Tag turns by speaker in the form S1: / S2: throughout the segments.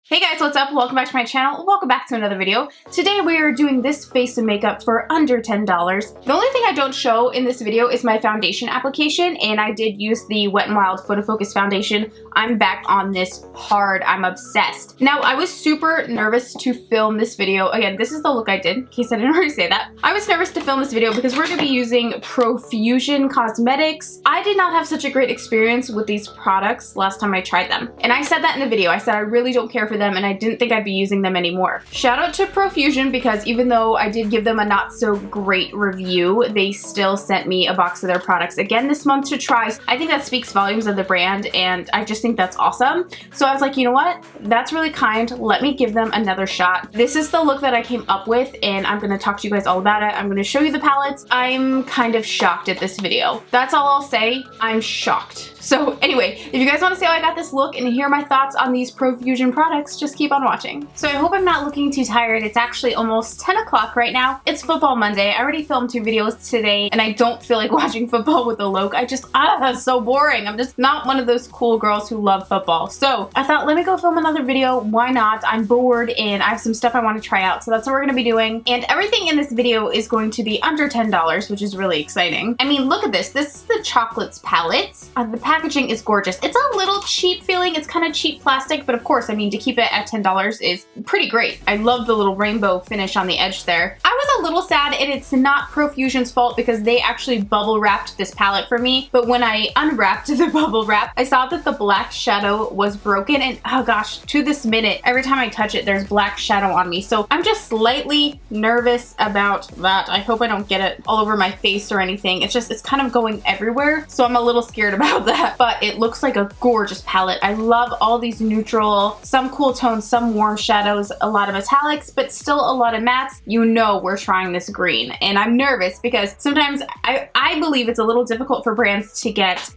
S1: Hey guys, what's up? Welcome back to my channel. Welcome back to another video. Today we are doing this face and makeup for under $10. The only thing I don't show in this video is my foundation application, and I did use the Wet n Wild Photo Focus foundation. I'm back on this hard. I'm obsessed. Now, I was super nervous to film this video. Again, this is the look I did, in case I didn't already say that. I was nervous to film this video because we're going to be using Profusion Cosmetics. I did not have such a great experience with these products last time I tried them. And I said that in the video. I said I really don't care for them and I didn't think I'd be using them anymore. Shout out to Profusion because even though I did give them a not so great review, they still sent me a box of their products again this month to try. I think that speaks volumes of the brand and I just think that's awesome. So I was like, you know what? That's really kind. Let me give them another shot. This is the look that I came up with and I'm going to talk to you guys all about it. I'm going to show you the palettes. I'm kind of shocked at this video. That's all I'll say. I'm shocked. So anyway, if you guys want to see how I got this look and hear my thoughts on these Profusion products, just keep on watching. So I hope I'm not looking too tired. It's actually almost 10 o'clock right now. It's football Monday. I already filmed 2 videos today and I don't feel like watching football with a loc. That's so boring. I'm just not one of those cool girls who love football. So I thought, let me go film another video. Why not? I'm bored and I have some stuff I want to try out. So that's what we're going to be doing. And everything in this video is going to be under $10, which is really exciting. I mean, look at this. This is the Chocolates palette. The packaging is gorgeous. It's a little cheap feeling. It's kind of cheap plastic, but of course, I mean, to keep it at $10 is pretty great. I love the little rainbow finish on the edge there. I was a little sad, and it's not Profusion's fault because they actually bubble wrapped this palette for me, but when I unwrapped the bubble wrap, I saw that the black shadow was broken, and oh gosh, to this minute, every time I touch it, there's black shadow on me. So I'm just slightly nervous about that. I hope I don't get it all over my face or anything. It's kind of going everywhere, so I'm a little scared about that, but it looks like a gorgeous palette. I love all these neutral, some cool tones, some warm shadows, a lot of metallics, but still a lot of mattes. You know we're trying this green, and I'm nervous because sometimes I believe it's a little difficult for brands to get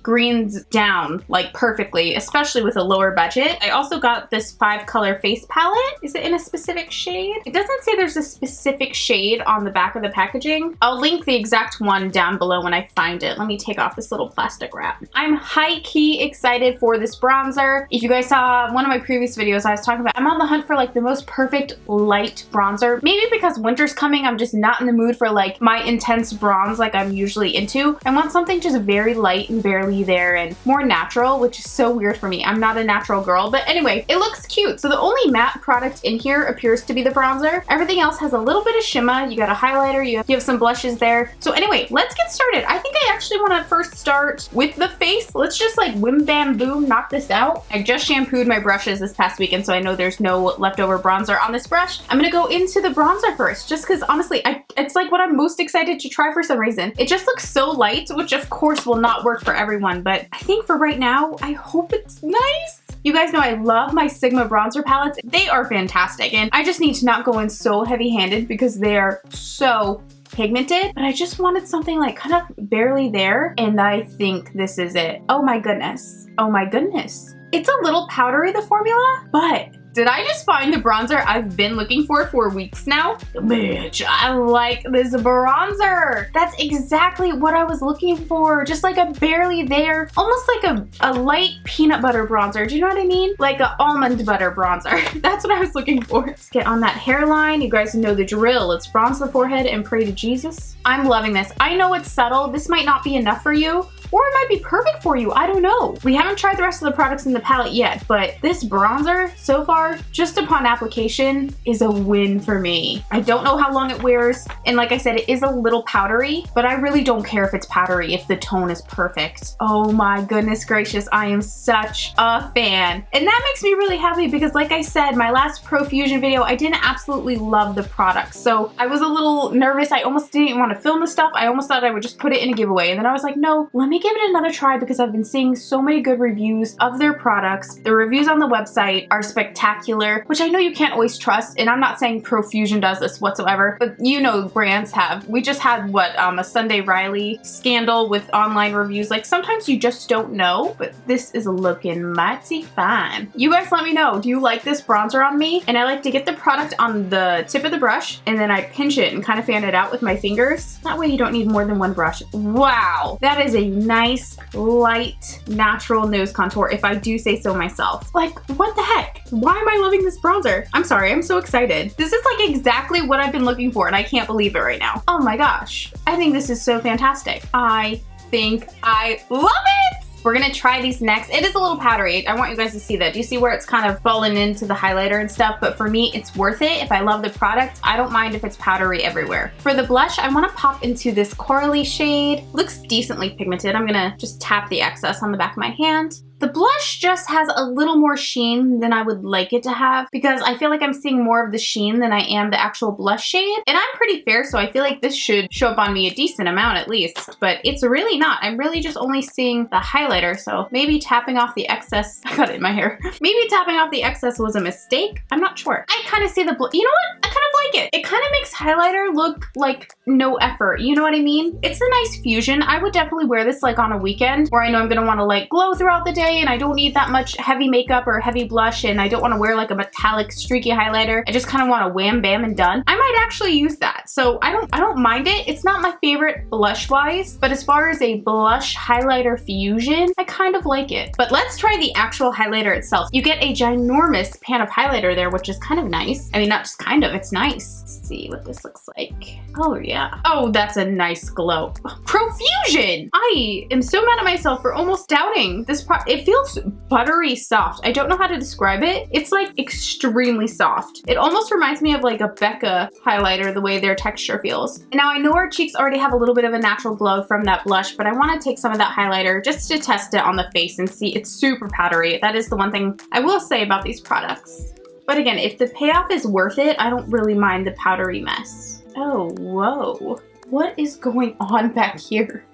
S1: greens down like perfectly, especially with a lower budget. I also got this 5-color face palette. Is it in a specific shade? It doesn't say there's a specific shade on the back of the packaging. I'll link the exact one down below when I find it. Let me take off this little plastic wrap. I'm high-key excited for this bronzer. If you guys saw one of my previous videos, I was talking about I'm on the hunt for like the most perfect light bronzer. Maybe because winter's coming, I'm just not in the mood for like my intense bronze like I'm usually into. I want something just very light and barely there and more natural, which is so weird for me. I'm not a natural girl, but anyway, it looks cute. So the only matte product in here appears to be the bronzer. Everything else has a little bit of shimmer. You got a highlighter, you have some blushes there. So anyway, let's get started. I think I actually want to first start with the face. Let's just like whim bam boom knock this out. I just shampooed my brushes this past weekend, so I know there's no leftover bronzer on this brush. I'm gonna go into the bronzer first, just because honestly, it's like what I'm most excited to try for some reason. It just looks so light, which of course will not work for everyone, but I think for right now, I hope it's nice. You guys know I love my Sigma bronzer palettes. They are fantastic, and I just need to not go in so heavy-handed because they are so pigmented, but I just wanted something like kind of barely there, and I think this is it. Oh my goodness. Oh my goodness. It's a little powdery, the formula, but did I just find the bronzer I've been looking for weeks now? Bitch, I like this bronzer. That's exactly what I was looking for. Just like a barely there, almost like a light peanut butter bronzer. Do you know what I mean? Like an almond butter bronzer. That's what I was looking for. Let's get on that hairline. You guys know the drill. Let's bronze the forehead and pray to Jesus. I'm loving this. I know it's subtle. This might not be enough for you, or it might be perfect for you. I don't know. We haven't tried the rest of the products in the palette yet, but this bronzer so far, just upon application, is a win for me. I don't know how long it wears, and like I said, it is a little powdery, but I really don't care if it's powdery if the tone is perfect. Oh my goodness gracious, I am such a fan. And that makes me really happy because like I said, my last Profusion video, I didn't absolutely love the product. So I was a little nervous. I almost didn't want to film the stuff. I almost thought I would just put it in a giveaway. And then I was like, no, let me give it another try because I've been seeing so many good reviews of their products. The reviews on the website are spectacular, which I know you can't always trust, and I'm not saying Profusion does this whatsoever, but you know brands have. We just had what, a Sunday Riley scandal with online reviews. Like sometimes you just don't know, but this is looking mighty fine. You guys let me know, do you like this bronzer on me? And I like to get the product on the tip of the brush and then I pinch it and kind of fan it out with my fingers. That way you don't need more than one brush. Wow, that is a nice, light, natural nose contour, if I do say so myself. Like, what the heck? Why am I loving this bronzer? I'm sorry, I'm so excited. This is like exactly what I've been looking for, and I can't believe it right now. Oh my gosh. I think this is so fantastic. I think I love it! We're gonna try these next. It is a little powdery. I want you guys to see that. Do you see where it's kind of fallen into the highlighter and stuff? But for me, it's worth it. If I love the product, I don't mind if it's powdery everywhere. For the blush, I wanna pop into this corally shade. Looks decently pigmented. I'm gonna just tap the excess on the back of my hand. The blush just has a little more sheen than I would like it to have because I feel like I'm seeing more of the sheen than I am the actual blush shade. And I'm pretty fair, so I feel like this should show up on me a decent amount at least, but it's really not. I'm really just only seeing the highlighter, so maybe tapping off the excess, I got it in my hair. Maybe tapping off the excess was a mistake. I'm not sure. I kind of see the you know what? I kind of like it. It kind of makes highlighter look like no effort. You know what I mean? It's a nice fusion. I would definitely wear this like on a weekend where I know I'm gonna want to like glow throughout the day and I don't need that much heavy makeup or heavy blush and I don't want to wear like a metallic streaky highlighter. I just kind of want to wham bam and done. I might actually use that. So I don't mind it. It's not my favorite blush wise, but as far as a blush highlighter fusion, I kind of like it. But let's try the actual highlighter itself. You get a ginormous pan of highlighter there, which is kind of nice. I mean, not just kind of, it's nice. Let's see what this looks like. Oh yeah. Oh, that's a nice glow. Profusion! I am so mad at myself for almost doubting this product. It feels buttery soft. I don't know how to describe it. It's like extremely soft. It almost reminds me of like a Becca highlighter, the way their texture feels. Now I know our cheeks already have a little bit of a natural glow from that blush, but I want to take some of that highlighter just to test it on the face and see. It's super powdery. That is the one thing I will say about these products. But again, if the payoff is worth it, I don't really mind the powdery mess. Oh, whoa. What is going on back here?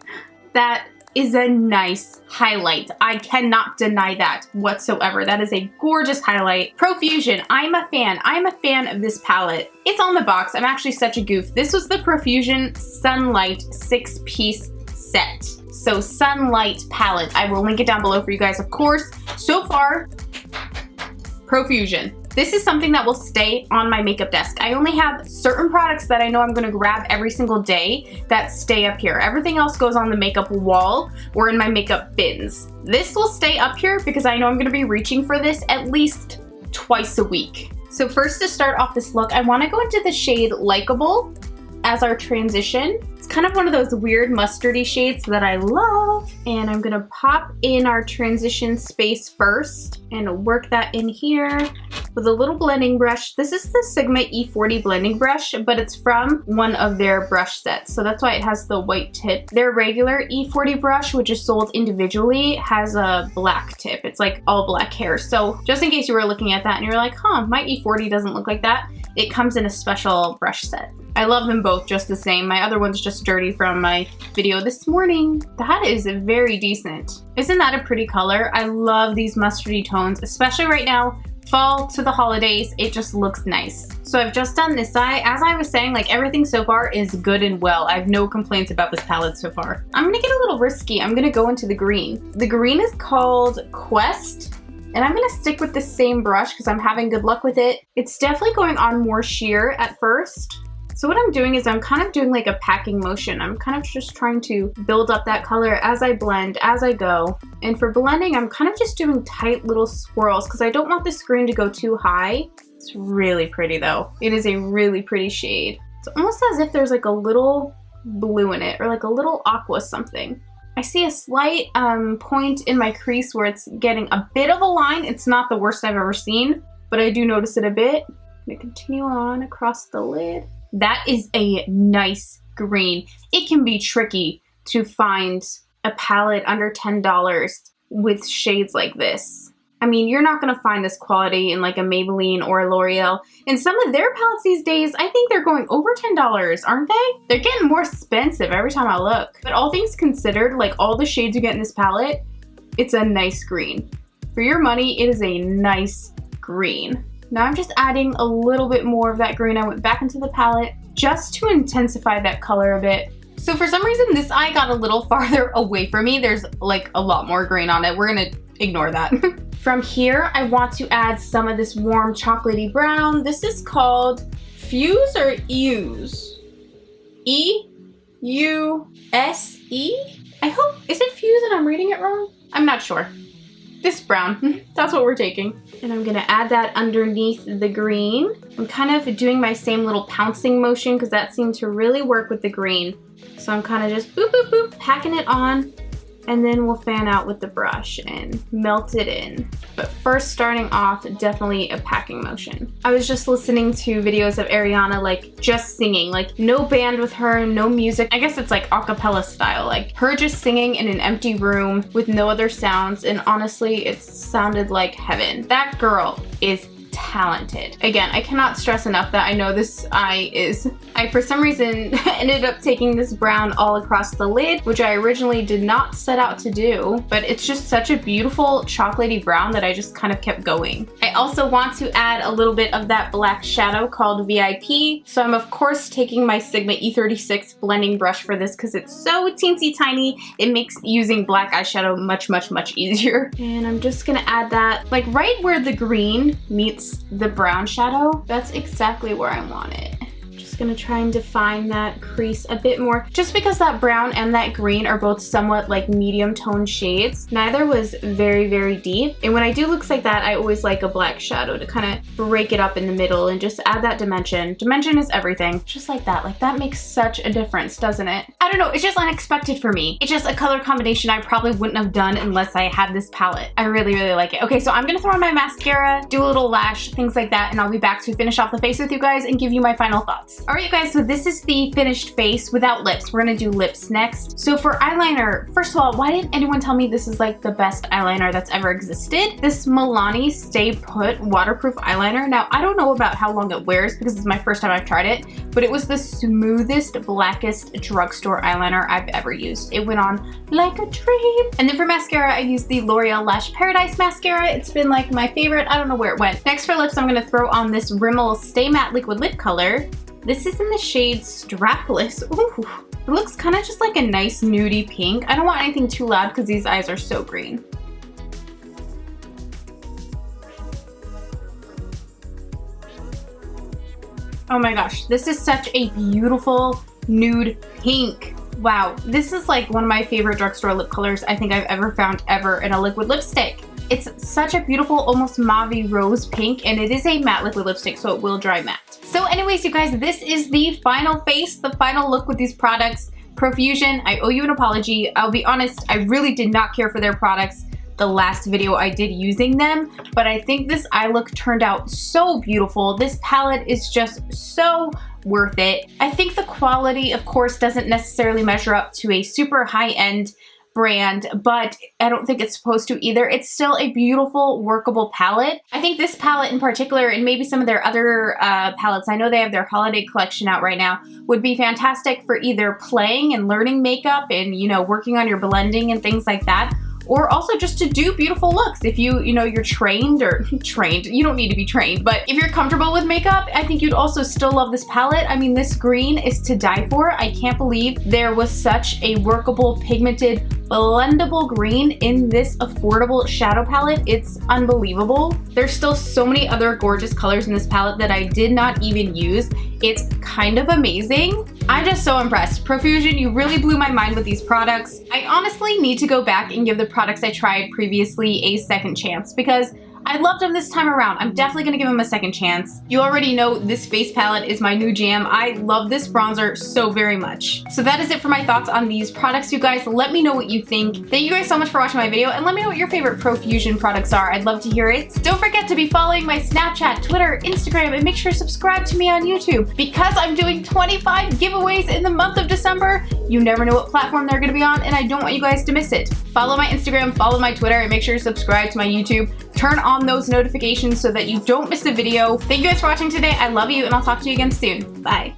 S1: That is a nice highlight. I cannot deny that whatsoever. That is a gorgeous highlight. Profusion, I'm a fan. I'm a fan of this palette. It's on the box. I'm actually such a goof. This was the Profusion Sunlight 6-piece set. So Sunlight palette. I will link it down below for you guys, of course. So far, Profusion. This is something that will stay on my makeup desk. I only have certain products that I know I'm gonna grab every single day that stay up here. Everything else goes on the makeup wall or in my makeup bins. This will stay up here because I know I'm gonna be reaching for this at least twice a week. So first, to start off this look, I wanna go into the shade Likeable as our transition. It's kind of one of those weird mustardy shades that I love. And I'm gonna pop in our transition space first and work that in here with a little blending brush. This is the Sigma E40 blending brush, but it's from one of their brush sets. So that's why it has the white tip. Their regular E40 brush, which is sold individually, has a black tip. It's like all black hair. So just in case you were looking at that and you're like, huh, my E40 doesn't look like that, it comes in a special brush set. I love them both just the same. My other one's just dirty from my video this morning. That is very decent. Isn't that a pretty color? I love these mustardy tones, especially right now. Fall to the holidays, it just looks nice. So I've just done this eye. As I was saying, like everything so far is good and well. I have no complaints about this palette so far. I'm gonna get a little risky. I'm gonna go into the green. The green is called Quest. And I'm gonna stick with the same brush because I'm having good luck with it. It's definitely going on more sheer at first. So what I'm doing is I'm kind of doing like a packing motion. I'm kind of just trying to build up that color as I blend, as I go. And for blending, I'm kind of just doing tight little swirls because I don't want this green to go too high. It's really pretty though. It is a really pretty shade. It's almost as if there's like a little blue in it or like a little aqua something. I see a slight point in my crease where it's getting a bit of a line. It's not the worst I've ever seen, but I do notice it a bit. I'm gonna continue on across the lid. That is a nice green. It can be tricky to find a palette under $10 with shades like this. I mean, you're not gonna find this quality in like a Maybelline or a L'Oreal. And some of their palettes these days, I think they're going over $10, aren't they? They're getting more expensive every time I look. But all things considered, like all the shades you get in this palette, it's a nice green. For your money, it is a nice green. Now I'm just adding a little bit more of that green. I went back into the palette just to intensify that color a bit. So for some reason, this eye got a little farther away from me. There's like a lot more green on it. We're gonna ignore that. From here, I want to add some of this warm chocolatey brown. This is called Fuse or Use? E-U-S-E? I hope, is it Fuse and I'm reading it wrong? I'm not sure. This brown, that's what we're taking. And I'm gonna add that underneath the green. I'm kind of doing my same little pouncing motion because that seemed to really work with the green. So I'm kind of just boop, boop, boop, packing it on, and then we'll fan out with the brush and melt it in. But first, starting off, definitely a packing motion. I was just listening to videos of Ariana, like, just singing, like, no band with her, no music. I guess it's like a cappella style, like, her just singing in an empty room with no other sounds, and honestly, it sounded like heaven. That girl is talented. Again, I cannot stress enough that I know this eye is... I, for some reason, ended up taking this brown all across the lid, which I originally did not set out to do, but it's just such a beautiful chocolatey brown that I just kind of kept going. I also want to add a little bit of that black shadow called VIP, so I'm of course taking my Sigma E36 blending brush for this because it's so teensy tiny. It makes using black eyeshadow much, much, much easier. And I'm just gonna add that, like, right where the green meets the brown shadow. That's exactly where I want it. Just gonna try and define that crease a bit more. Just because that brown and that green are both somewhat like medium tone shades, neither was very, very deep. And when I do looks like that, I always like a black shadow to kind of break it up in the middle and just add that dimension. Dimension is everything. Just like that. Like, that makes such a difference, doesn't it? I don't know, it's just unexpected for me. It's just a color combination I probably wouldn't have done unless I had this palette. I really, really like it. Okay, so I'm gonna throw on my mascara, do a little lash, things like that, and I'll be back to finish off the face with you guys and give you my final thoughts. All right, you guys, so this is the finished face without lips. We're gonna do lips next. So for eyeliner, first of all, why didn't anyone tell me this is like the best eyeliner that's ever existed? This Milani Stay Put waterproof eyeliner. Now, I don't know about how long it wears because it's my first time I've tried it, but it was the smoothest, blackest drugstore eyeliner I've ever used. It went on like a dream. And then for mascara, I used the L'Oreal Lash Paradise mascara. It's been like my favorite. I don't know where it went. Next for lips, I'm gonna throw on this Rimmel Stay Matte Liquid Lip Color. This is in the shade Strapless. Ooh, it looks kind of just like a nice nudie pink. I don't want anything too loud because these eyes are so green. Oh my gosh, this is such a beautiful nude pink. Wow, this is like one of my favorite drugstore lip colors I think I've ever found ever in a liquid lipstick. It's such a beautiful, almost mauve rose pink, and it is a matte liquid lipstick, so it will dry matte. So anyways, you guys, this is the final face, the final look with these products. Profusion, I owe you an apology. I'll be honest, I really did not care for their products the last video I did using them, but I think this eye look turned out so beautiful. This palette is just so worth it. I think the quality, of course, doesn't necessarily measure up to a super high-end brand, but I don't think it's supposed to either. It's still a beautiful, workable palette. I think this palette in particular, and maybe some of their other palettes, I know they have their holiday collection out right now, would be fantastic for either playing and learning makeup and, you know, working on your blending and things like that, or also just to do beautiful looks. If you know, you're trained or trained, you don't need to be trained, but if you're comfortable with makeup, I think you'd also still love this palette. I mean, this green is to die for. I can't believe there was such a workable, pigmented, blendable green in this affordable shadow palette. It's unbelievable. There's still so many other gorgeous colors in this palette that I did not even use. It's kind of amazing. I'm just so impressed. Profusion, you really blew my mind with these products. I honestly need to go back and give the products I tried previously a second chance because I loved them this time around. I'm definitely gonna give them a second chance. You already know this face palette is my new jam. I love this bronzer so very much. So that is it for my thoughts on these products, you guys. Let me know what you think. Thank you guys so much for watching my video, and let me know what your favorite Profusion products are. I'd love to hear it. Don't forget to be following my Snapchat, Twitter, Instagram, and make sure to subscribe to me on YouTube because I'm doing 25 giveaways in the month of December. You never know what platform they're gonna be on, and I don't want you guys to miss it. Follow my Instagram, follow my Twitter, and make sure to subscribe to my YouTube. Turn on those notifications so that you don't miss a video. Thank you guys for watching today. I love you, and I'll talk to you again soon. Bye.